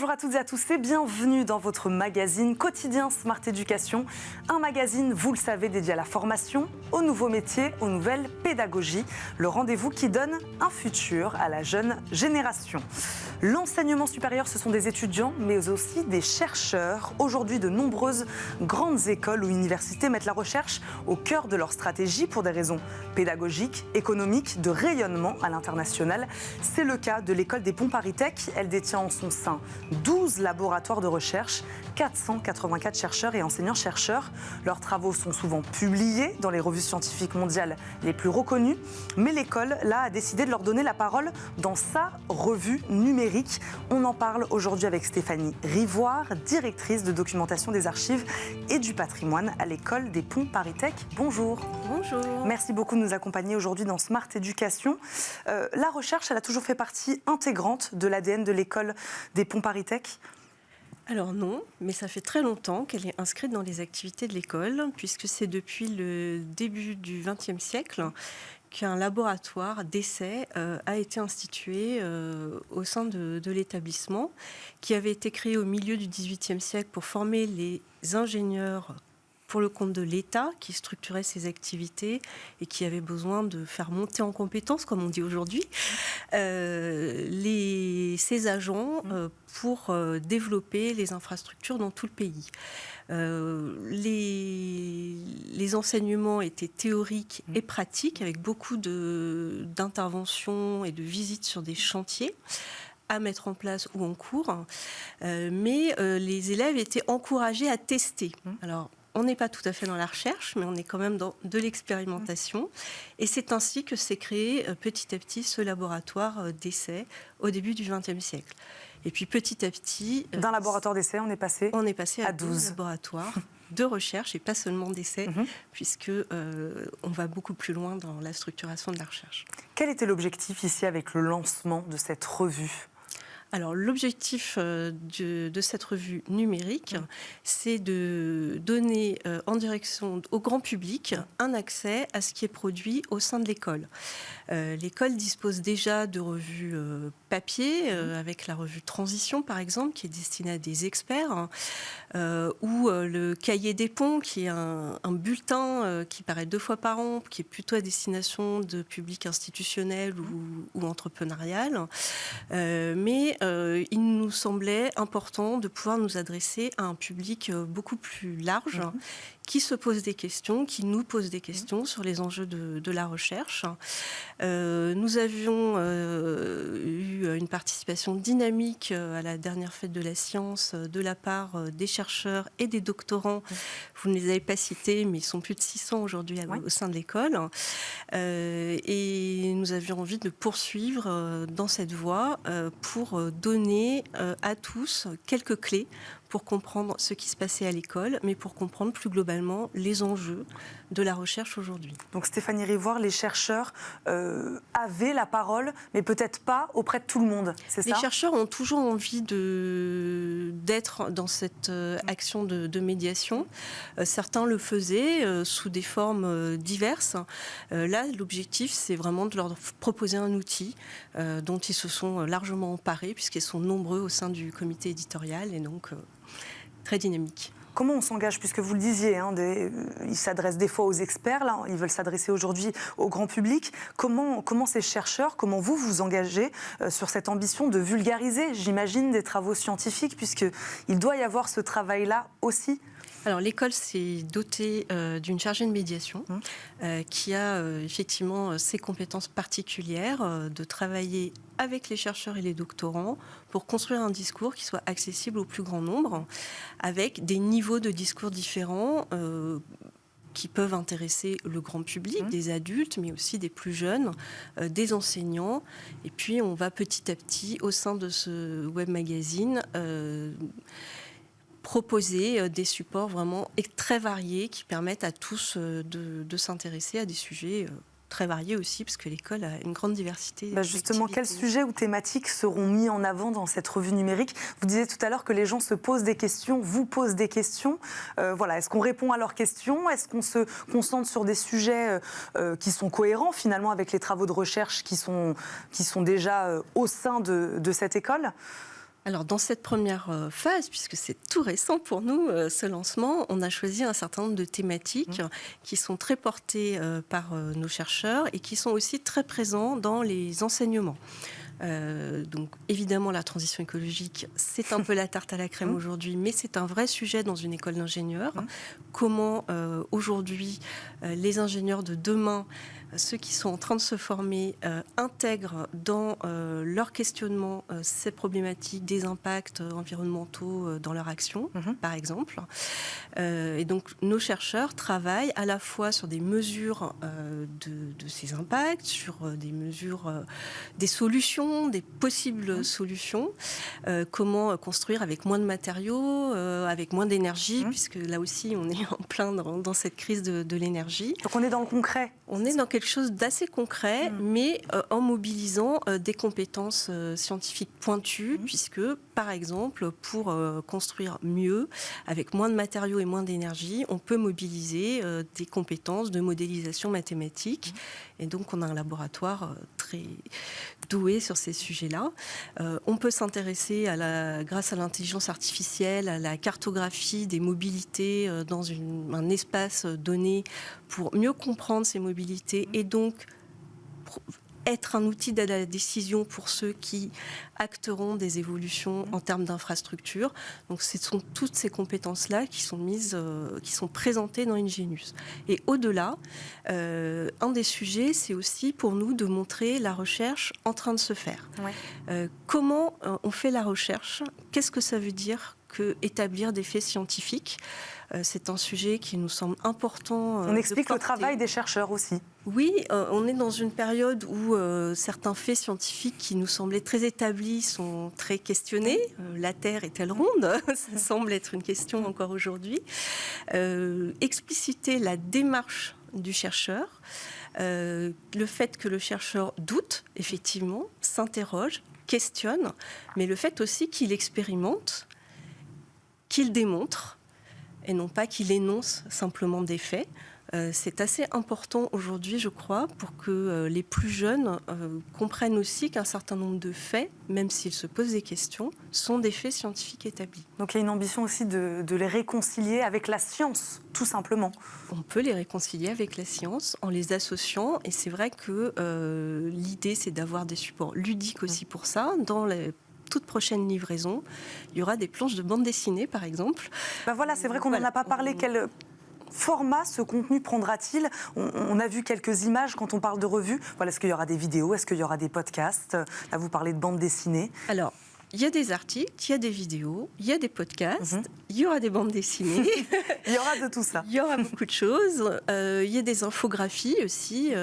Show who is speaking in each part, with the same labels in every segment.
Speaker 1: Bonjour à toutes et à tous et bienvenue dans votre magazine quotidien Smart Éducation. Un magazine, vous le savez, dédié à la formation, aux nouveaux métiers, aux nouvelles pédagogies. Le rendez-vous qui donne un futur à la jeune génération. L'enseignement supérieur, ce sont des étudiants, mais aussi des chercheurs. Aujourd'hui, de nombreuses grandes écoles ou universités mettent la recherche au cœur de leur stratégie pour des raisons pédagogiques, économiques, de rayonnement à l'international. C'est le cas de l'école des Ponts ParisTech. Elle détient en son sein 12 laboratoires de recherche, 484 chercheurs et enseignants-chercheurs. Leurs travaux sont souvent publiés dans les revues scientifiques mondiales les plus reconnues, mais l'école là, a décidé de leur donner la parole dans sa revue numérique. On en parle aujourd'hui avec Stéphanie Rivoire, directrice de documentation des archives et du patrimoine à l'école des Ponts ParisTech. Bonjour.
Speaker 2: Bonjour.
Speaker 1: Merci beaucoup de nous accompagner aujourd'hui dans Smart Éducation. La recherche, elle a toujours fait partie intégrante de l'ADN de l'école des Ponts ParisTech ?
Speaker 2: Alors non, mais ça fait très longtemps qu'elle est inscrite dans les activités de l'école, puisque c'est depuis le début du XXe siècle qu'un laboratoire d'essai a été institué au sein de l'établissement, qui avait été créé au milieu du XVIIIe siècle pour former les ingénieurs pour le compte de l'État, qui structurait ses activités et qui avait besoin de faire monter en compétences, comme on dit aujourd'hui, ces agents pour développer les infrastructures dans tout le pays. Les enseignements étaient théoriques et pratiques, avec beaucoup d'interventions et de visites sur des chantiers à mettre en place ou en cours, mais les élèves étaient encouragés à tester. Alors, on n'est pas tout à fait dans la recherche, mais on est quand même dans de l'expérimentation. Et c'est ainsi que s'est créé petit à petit ce laboratoire d'essai au début du XXe siècle. Et puis petit à petit...
Speaker 1: D'un laboratoire d'essai, on est passé
Speaker 2: à 12 laboratoires de recherche et pas seulement d'essai, puisque on va beaucoup plus loin dans la structuration de la recherche.
Speaker 1: Quel était l'objectif ici avec le lancement de cette revue ?
Speaker 2: Alors, l'objectif de cette revue numérique, c'est de donner en direction au grand public un accès à ce qui est produit au sein de l'école. L'école dispose déjà de revues papier, avec la revue Transition, par exemple, qui est destinée à des experts, ou le Cahier des Ponts, qui est un bulletin qui paraît 2 fois par an, qui est plutôt à destination de public institutionnel ou entrepreneurial. Mais il nous semblait important de pouvoir nous adresser à un public beaucoup plus large, qui se pose des questions, qui nous pose des questions sur les enjeux de la recherche. Nous avions eu une participation dynamique à la dernière fête de la science de la part des chercheurs et des doctorants. Vous ne les avez pas cités, mais ils sont plus de 600 aujourd'hui au sein de l'école. Et nous avions envie de poursuivre dans cette voie pour donner à tous quelques clés pour comprendre ce qui se passait à l'école, mais pour comprendre plus globalement les enjeux de la recherche aujourd'hui.
Speaker 1: Donc Stéphanie Rivoire, les chercheurs avaient la parole, mais peut-être pas auprès de tout le monde, c'est ça ?
Speaker 2: Les chercheurs ont toujours envie d'être dans cette action de médiation. Certains le faisaient sous des formes diverses. Là, l'objectif, c'est vraiment de leur proposer un outil dont ils se sont largement emparés, puisqu'ils sont nombreux au sein du comité éditorial, et donc très dynamique.
Speaker 1: Comment on s'engage, puisque vous le disiez, ils s'adressent des fois aux experts, là, ils veulent s'adresser aujourd'hui au grand public. Comment ces chercheurs, comment vous vous engagez sur cette ambition de vulgariser, j'imagine, des travaux scientifiques, puisqu'il doit y avoir ce travail-là aussi ?
Speaker 2: Alors, l'école s'est dotée d'une chargée de médiation qui a effectivement ses compétences particulières de travailler avec les chercheurs et les doctorants pour construire un discours qui soit accessible au plus grand nombre, avec des niveaux de discours différents qui peuvent intéresser le grand public, des adultes, mais aussi des plus jeunes, des enseignants. Et puis, on va petit à petit, au sein de ce web magazine, proposer des supports vraiment très variés qui permettent à tous de s'intéresser à des sujets très variés aussi, parce que l'école a une grande diversité.
Speaker 1: Justement, quels sujets ou thématiques seront mis en avant dans cette revue numérique ? Vous disiez tout à l'heure que les gens se posent des questions, vous posent des questions. Est-ce qu'on répond à leurs questions ? Est-ce qu'on se concentre sur des sujets qui sont cohérents finalement avec les travaux de recherche qui sont déjà au sein de cette école ?
Speaker 2: Alors, dans cette première phase, puisque c'est tout récent pour nous, ce lancement, on a choisi un certain nombre de thématiques qui sont très portées par nos chercheurs et qui sont aussi très présents dans les enseignements. Donc évidemment la transition écologique, c'est un peu la tarte à la crème aujourd'hui, mais c'est un vrai sujet dans une école d'ingénieurs. Comment aujourd'hui les ingénieurs de demain, ceux qui sont en train de se former, intègrent dans leur questionnement ces problématiques des impacts environnementaux dans leur action, par exemple. Et donc nos chercheurs travaillent à la fois sur des mesures de ces impacts, sur des mesures, des solutions, des possibles solutions, comment construire avec moins de matériaux, avec moins d'énergie, puisque là aussi on est en plein dans cette crise de l'énergie.
Speaker 1: Donc on est dans le concret.
Speaker 2: On est dans quelque chose d'assez concret, mais en mobilisant des compétences scientifiques pointues, puisque par exemple pour construire mieux, avec moins de matériaux et moins d'énergie, on peut mobiliser des compétences de modélisation mathématique. Et donc on a un laboratoire très doué sur ces sujets-là. On peut s'intéresser, grâce à l'intelligence artificielle, à la cartographie des mobilités dans un espace donné pour mieux comprendre ces mobilités et donc être un outil d'aide à la décision pour ceux qui acteront des évolutions en termes d'infrastructure. Donc ce sont toutes ces compétences-là qui sont présentées dans Ingenius. Et au-delà, un des sujets, c'est aussi pour nous de montrer la recherche en train de se faire. Comment on fait la recherche? Qu'est-ce que ça veut dire que établir des faits scientifiques? C'est un sujet qui nous semble important.
Speaker 1: On explique le travail des chercheurs aussi.
Speaker 2: Oui, on est dans une période où certains faits scientifiques qui nous semblaient très établis sont très questionnés. La Terre est-elle ronde? Ça semble être une question encore aujourd'hui. Expliciter la démarche du chercheur, le fait que le chercheur doute, effectivement, s'interroge, questionne, mais le fait aussi qu'il expérimente, qu'il démontre, et non pas qu'il énonce simplement des faits. C'est assez important aujourd'hui, je crois, pour que les plus jeunes comprennent aussi qu'un certain nombre de faits, même s'ils se posent des questions, sont des faits scientifiques établis.
Speaker 1: Donc il y a une ambition aussi de les réconcilier avec la science, tout simplement.
Speaker 2: On peut les réconcilier avec la science en les associant, et c'est vrai que l'idée, c'est d'avoir des supports ludiques aussi pour ça. Dans les toute prochaine livraison, il y aura des planches de bande dessinée, par exemple.
Speaker 1: Ben voilà, c'est vrai qu'on n'en a pas parlé. Quel format ce contenu prendra-t-il? On a vu quelques images quand on parle de revue. Voilà, est-ce qu'il y aura des vidéos? Est-ce qu'il y aura des podcasts? Là, vous parlez de bande dessinée.
Speaker 2: Alors, il y a des articles, il y a des vidéos, il y a des podcasts, il y aura des bandes dessinées.
Speaker 1: Il y aura de tout ça.
Speaker 2: Il y aura beaucoup de choses. Il y a des infographies aussi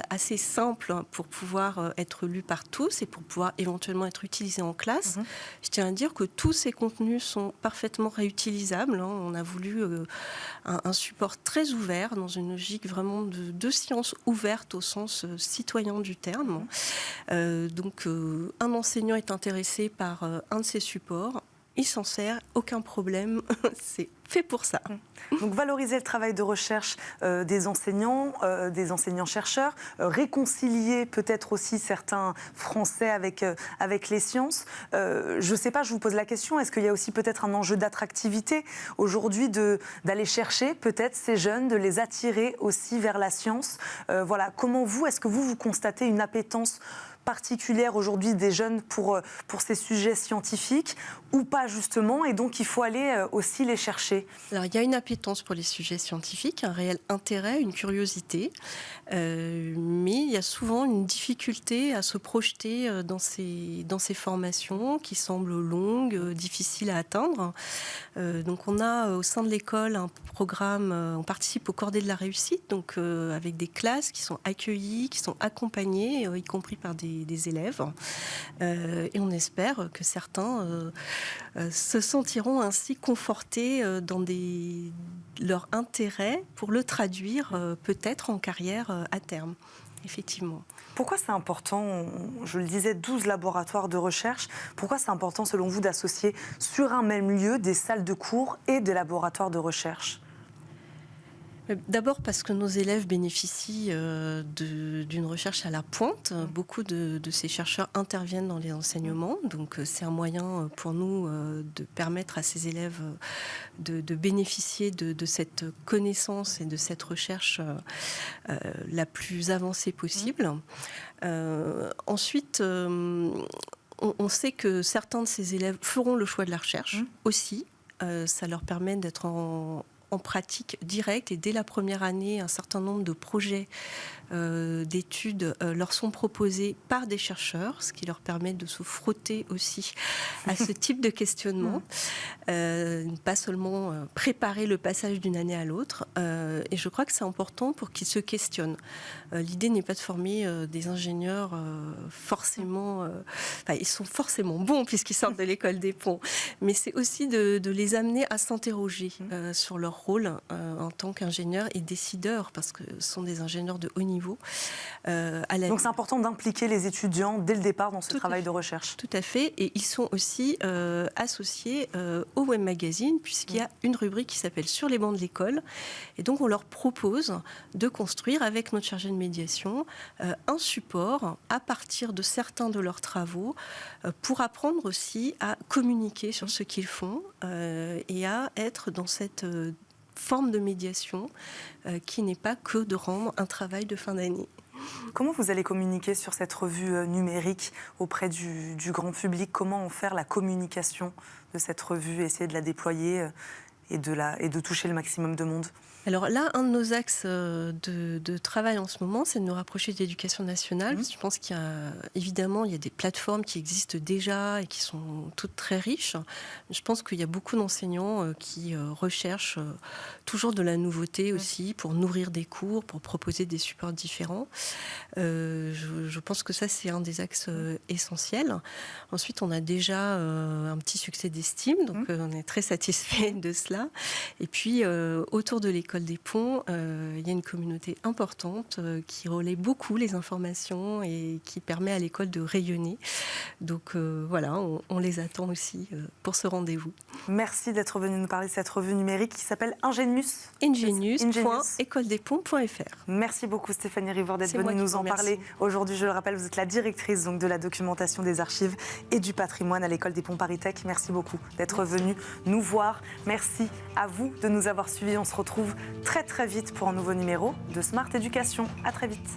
Speaker 2: assez simples pour pouvoir être lues par tous et pour pouvoir éventuellement être utilisées en classe. Je tiens à dire que tous ces contenus sont parfaitement réutilisables. On a voulu un support très ouvert dans une logique vraiment de science ouverte au sens citoyen du terme. Donc un enseignant est intéressé par un de ces supports, il s'en sert, aucun problème, c'est fait pour ça.
Speaker 1: Donc valoriser le travail de recherche des enseignants-chercheurs, réconcilier peut-être aussi certains Français avec les sciences. Je ne sais pas, je vous pose la question, est-ce qu'il y a aussi peut-être un enjeu d'attractivité aujourd'hui d'aller chercher peut-être ces jeunes, de les attirer aussi vers la science? Voilà, comment est-ce que vous constatez une appétence particulière aujourd'hui des jeunes pour ces sujets scientifiques ou pas justement, et donc il faut aller aussi les chercher?
Speaker 2: Alors il y a une appétence pour les sujets scientifiques, un réel intérêt, une curiosité, mais il y a souvent une difficulté à se projeter dans ces formations qui semblent longues, difficiles à atteindre. Donc on a au sein de l'école un programme, on participe au Cordée de la réussite, donc avec des classes qui sont accueillies, qui sont accompagnées, y compris par des élèves. Et on espère que certains se sentiront ainsi confortés dans leur intérêt pour le traduire peut-être en carrière à terme, effectivement.
Speaker 1: Pourquoi c'est important, je le disais, 12 laboratoires de recherche, pourquoi c'est important selon vous d'associer sur un même lieu des salles de cours et des laboratoires de recherche?
Speaker 2: D'abord parce que nos élèves bénéficient d'une recherche à la pointe. Beaucoup de ces chercheurs interviennent dans les enseignements, donc c'est un moyen pour nous de permettre à ces élèves de bénéficier de cette connaissance et de cette recherche la plus avancée possible. Ensuite, on sait que certains de ces élèves feront le choix de la recherche aussi. Ça leur permet d'être en pratique directe, et dès la première année, un certain nombre de projets d'études leur sont proposés par des chercheurs, ce qui leur permet de se frotter aussi à ce type de questionnement, pas seulement préparer le passage d'une année à l'autre. Et je crois que c'est important pour qu'ils se questionnent. L'idée n'est pas de former des ingénieurs forcément... ils sont forcément bons puisqu'ils sortent de l'école des ponts, mais c'est aussi de les amener à s'interroger sur leur rôle en tant qu'ingénieurs et décideurs, parce que ce sont des ingénieurs de haut niveau.
Speaker 1: Donc c'est important d'impliquer les étudiants dès le départ dans ce travail de recherche.
Speaker 2: Tout à fait, et ils sont aussi associés au Web Magazine, puisqu'il y a une rubrique qui s'appelle Sur les bancs de l'école, et donc on leur propose de construire avec notre chargé de médiation un support à partir de certains de leurs travaux pour apprendre aussi à communiquer sur ce qu'ils font et à être dans cette forme de médiation qui n'est pas que de rendre un travail de fin d'année.
Speaker 1: Comment vous allez communiquer sur cette revue numérique auprès du grand public? Comment en faire la communication de cette revue, essayer de la déployer et de toucher le maximum de monde?
Speaker 2: Alors là, un de nos axes de travail en ce moment, c'est de nous rapprocher de l'éducation nationale. Je pense qu'il y a, évidemment, il y a des plateformes qui existent déjà et qui sont toutes très riches. Je pense qu'il y a beaucoup d'enseignants qui recherchent toujours de la nouveauté aussi pour nourrir des cours, pour proposer des supports différents. Je pense que ça, c'est un des axes essentiels. Ensuite, on a déjà un petit succès d'estime, donc on est très satisfait de cela. Et puis, autour de l'école des ponts, il y a une communauté importante qui relaie beaucoup les informations et qui permet à l'école de rayonner. Donc voilà, on les attend aussi pour ce rendez-vous.
Speaker 1: Merci d'être venu nous parler de cette revue numérique qui s'appelle Ingenius.
Speaker 2: Ingenius.écoledesponts.fr.
Speaker 1: Merci beaucoup Stéphanie Rivord d'être venue nous en parler aujourd'hui. Je le rappelle, vous êtes la directrice donc, de la documentation des archives et du patrimoine à l'école des ponts Paris Tech. Merci beaucoup d'être venue nous voir. Merci à vous de nous avoir suivis. On se retrouve très très vite pour un nouveau numéro de Smart Éducation. À très vite.